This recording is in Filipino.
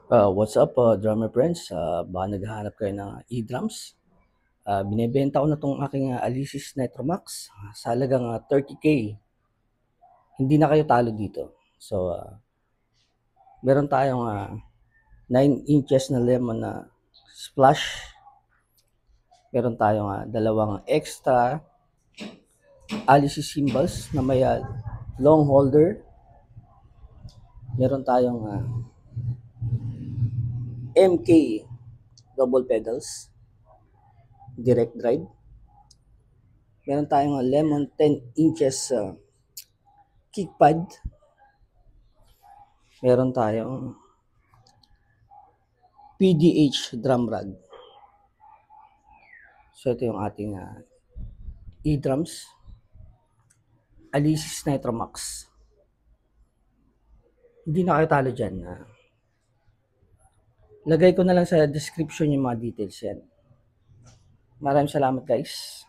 What's up, drummer friends? Baka naghahanap kayo ng e-drums. Binebenta ko na 'tong aking, Alesis Nitro Max sa halagang, 30K. Hindi na kayo talo dito. So, meron tayong, 9 inches na lemon na splash. Meron tayong, dalawang extra Alesis cymbals na may, long holder. Meron tayong, MK double pedals, direct drive. Meron tayong, lemon 10 inches, kick pad. Meron tayong PDH drum rag. So ito yung ating e-drums, Alesis Nitro Max. Hindi na kayo talo dyan. Lagay ko na lang sa description yung mga details yan. Maraming salamat guys.